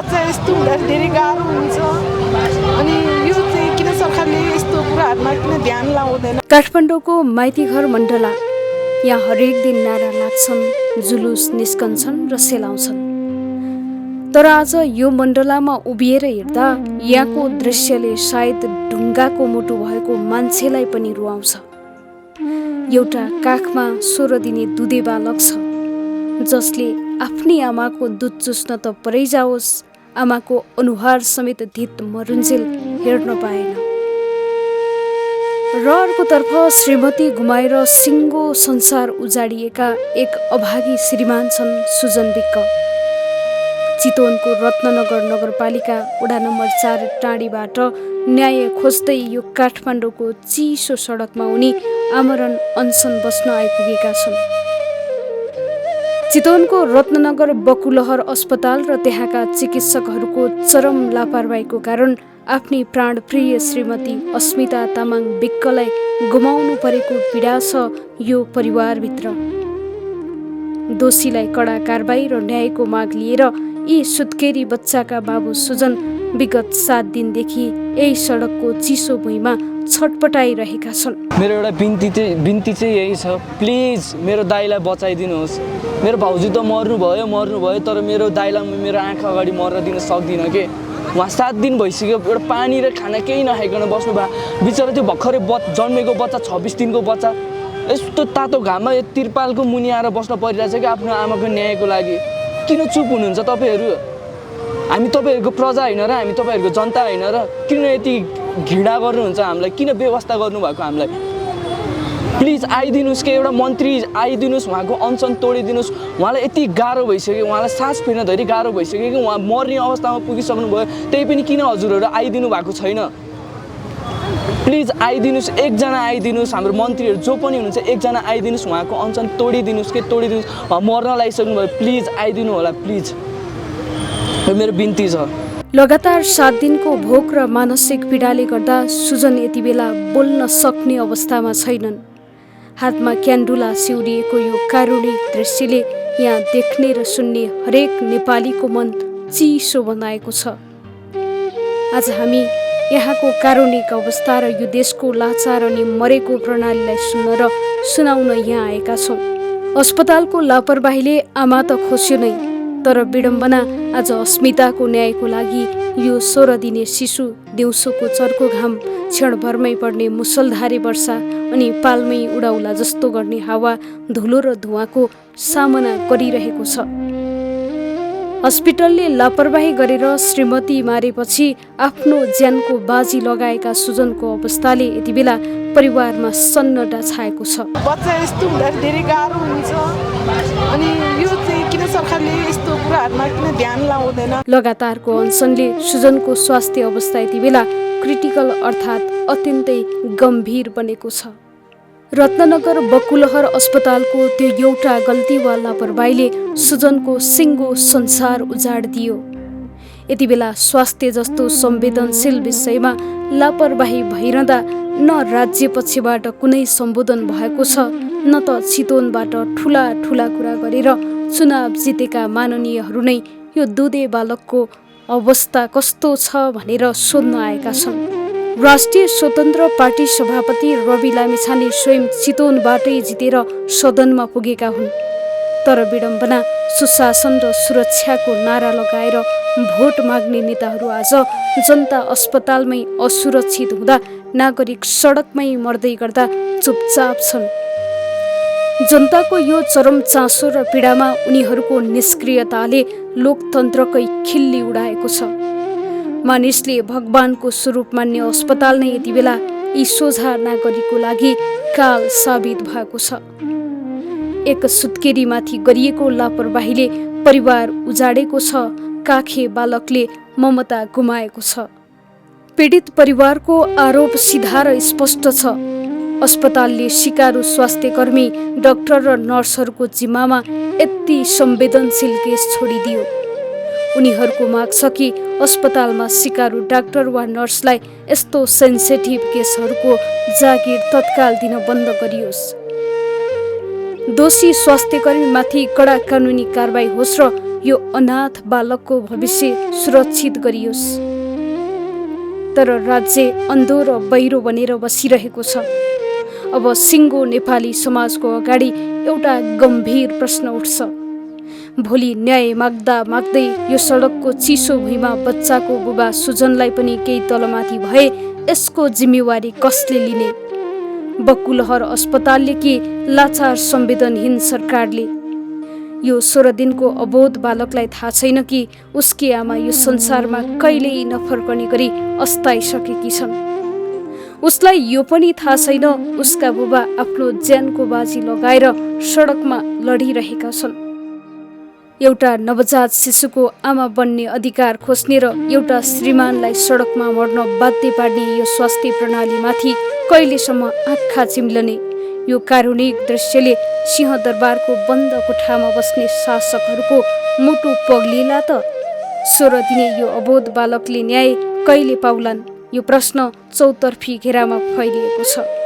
बच्चा यस्तो हुँदाखेरि धेरै गाह्रो हुन्छ अनि यो चाहिँ किन सरकारले यस्तो कुराहरूमा किन ध्यान लाउँदैन। काठमाडौँको माइती घर मण्डला यहाँ हरेक दिन नारा लाग्छन्, जुलुस निस्कन्छन् र सेलाउँछन्। तर आज यो मण्डलामा उभिएर हेर्दा यहाँको दृश्यले सायद ढुङ्गाको मुटु भएको मान्छेलाई पनि रुवाउँछ। एउटा काखमा 16 दिने दुधे बालक छ जसले आफ्नै आमाको दुध चुस्न त परै जाओस्, आमाको अनुहार समेत धित मरुन्जेल हेर्न पाएन। र अर्कोतर्फ श्रीमती गुमाएर सिङ्गो संसार उजाडिएका एक अभागी श्रीमान छन् सुजन विक्क। चितवनको रत्ननगर नगरपालिका वडा नम्बर 4 टाँडीबाट न्याय खोज्दै यो काठमाडौँको चिसो सडकमा उनी आमरण अनसन बस्न आइपुगेका छन्। चितवनको रत्ननगर बकुलहर अस्पताल र त्यहाँका चिकित्सकहरूको चरम लापरवाहीको कारण आफ्नी प्राणप्रिय श्रीमती अस्मिता तामाङ विक्कलाई गुमाउनु परेको पीडा छ यो परिवारभित्र। दोषीलाई कडा कारबाही र न्यायको माग लिएर यी सुत्केरी बच्चाका बाबु सुजन विगत 7 दिनदेखि यही सडकको चिसो भुइँमा छटपटाइरहेका छन्। मेरो एउटा बिन्ती चाहिँ यही छ, प्लिज मेरो दाइलाई बचाइदिनुहोस्। मेरो भाउजू त मर्नुभयो तर मेरो दाइलाई मेरो आँखा अगाडि मर्न दिन सक्दिनँ के। उहाँ 7 दिन भइसक्यो, एउटा पानी र खाना केही नखाइकन बस्नु भयो। बिचरा त्यो भर्खरै जन्मेको बच्चा 26 दिनको बच्चा यस्तो तातो घाममा यो तिरपालको मुनि आएर बस्न परिरहेछ कि आफ्नो आमाको न्यायको लागि। किन चुप हुनुहुन्छ तपाईँहरू? हामी तपाईँहरूको प्रजा होइन र, हामी तपाईँहरूको जनता होइन र? किन यति घृणा गर्नुहुन्छ हामीलाई? किन व्यवस्था गर्नुभएको हामीलाई? प्लिज आइदिनुहोस् कि एउटा मन्त्री आइदिनुहोस्, उहाँको अनसन तोडिदिनुहोस्। उहाँलाई यति गाह्रो भइसक्यो, उहाँलाई सास फेर्न धेरै गाह्रो भइसक्यो कि उहाँ मर्ने अवस्थामा पुगिसक्नु भयो। त्यही पनि किन हजुरहरू आइदिनु भएको छैन? प्लिज आइदिनुहोस्, एकजना आइदिनुहोस्। हाम्रो मन्त्रीहरू जो पनि हुनुहुन्छ एकजना आइदिनुहोस्, उहाँको अनसन तोडिदिनुहोस् कि तोडिदिनुहोस्। उहाँ मर्न लागिसक्नु भयो, प्लिज आइदिनु होला प्लिज, मेरो बिन्ती छ। लगातार 7 दिनको भोक र मानसिक पीडाले गर्दा सुजन यति बेला बोल्न सक्ने अवस्थामा छैनन्। हातमा क्यान्डुला सिउरिएको यो कारुणिक दृश्यले यहाँ देख्ने र सुन्ने हरेक नेपालीको मन चिसो बनाएको छ। आज हामी यहाँको कारुणिक अवस्था र यो देशको लाचार अनि मरेको प्रणालीलाई सुन्न र सुनाउन यहाँ आएका छौँ। अस्पतालको लापरवाहीले आमा त खोस्यो नै, तर विडम्बना आज अस्मिताको न्यायको लागि यो 16 दिने शिशु दिउँसोको चर्को घाम, क्षणभरमै पर्ने मुसलधारे वर्षा अनि पालमै उडाउला जस्तो गर्ने हावा, धुलो र धुवाँको सामना गरिरहेको छ। हस्पिटलले लापरवाही गरेर श्रीमती मारेपछि आफ्नो ज्यानको बाजी लगाएका सुजनको अवस्थाले यति बेला परिवारमा सन्नटा छाएको छ। बच्चा यस्तो हुँदाखेरि धेरै गाह्रो हुन्छ अनि यो चाहिँ किन सरकारले यस्तो कुराहरूमा किन ध्यान लाउँदैन। लगातारको अनसनले सुजनको स्वास्थ्य अवस्था यति बेला क्रिटिकल अर्थात् अत्यन्तै गम्भीर बनेको छ। रत्ननगर बकुलहर अस्पतालको त्यो एउटा गल्ती वा लापरवाहीले सुजनको सिङ्गो संसार उजाडिदियो। यति बेला स्वास्थ्य जस्तो संवेदनशील विषयमा लापरवाही भइरहँदा न राज्य पक्षबाट कुनै सम्बोधन भएको छ, न त चितवनबाट ठुला ठुला कुरा गरेर चुनाव जितेका माननीयहरू नै यो दुधे बालकको अवस्था कस्तो छ भनेर सोध्न आएका छन्। राष्ट्रिय स्वतन्त्र पार्टी सभापति रवि लामिछाने स्वयं चितवनबाटै जितेर सदनमा पुगेका हुन्। तर विडम्बना, सुशासन र सुरक्षाको नारा लगाएर भोट माग्ने नेताहरू आज जनता अस्पतालमै असुरक्षित हुँदा नागरिक सडकमै मर्दै गर्दा चुपचाप छन्। जनताको यो चरम चासो र पीडामा उनीहरूको निष्क्रियताले लोकतन्त्रकै खिल्ली उडाएको छ। मानिसले भगवानको स्वरूप मान्ने अस्पताल नै यति बेला यी सोझा नागरिकको लागि काल साबित भएको छ। एक सुत्केरीमाथि गरिएको लापरवाहीले परिवार उजाडेको छ, काखे बालकले ममता गुमाएको छ। पीडित परिवारको आरोप सिधा र स्पष्ट छ। अस्पतालले सिकारु स्वास्थ्यकर्मी, डाक्टर र नर्सहरूको जिम्मामा यति संवेदनशील केस छोडिदियो। उनीहरूको माग छ कि अस्पतालमा सिकारु डाक्टर वा नर्सलाई यस्तो सेन्सिटिभ केसहरूको जागिर तत्काल दिन बन्द गरियोस्। दोषी स्वास्थ्यकर्मीमाथि कडा कानुनी कारबाही होस् र यो अनाथ बालकको भविष्य सुरक्षित गरियोस्। तर राज्य अन्धो र बहिरो बनेर बसिरहेको छ। अब सिङ्गो नेपाली समाजको अगाडि एउटा गम्भीर प्रश्न उठ्छ। भोलि न्याय माग्दा माग्दै यो सडकको चिसो भुइँमा बच्चाको बुबा सुजनलाई पनि केही तलमाथि भए यसको जिम्मेवारी कसले लिने? बकुलहर अस्पतालले कि लाचार संवेदनहीन सरकारले? यो 16 दिनको अबोध बालकलाई थाहा छैन कि उसकी आमा यो संसारमा कहिल्यै नफर्कने गरी अस्ताइसकेकी छन्। उसलाई यो पनि थाहा छैन उसका बुबा आफ्नो ज्यानको बाजी लगाएर सडकमा लडिरहेका छन्। एउटा नवजात शिशुको आमा बन्ने अधिकार खोज्ने र एउटा श्रीमानलाई सडकमा मर्न बाध्य पार्ने यो स्वास्थ्य प्रणालीमाथि कहिलेसम्म आँखा चिम्लने? यो कारुणिक दृश्यले सिंहदरबारको बन्द कोठामा बस्ने शासकहरूको मुटु पग्लिला त? 16 दिने यो अबोध बालकले न्याय कहिले पाउलान्? यो प्रश्न चौतर्फी घेरामा फैलिएको छ।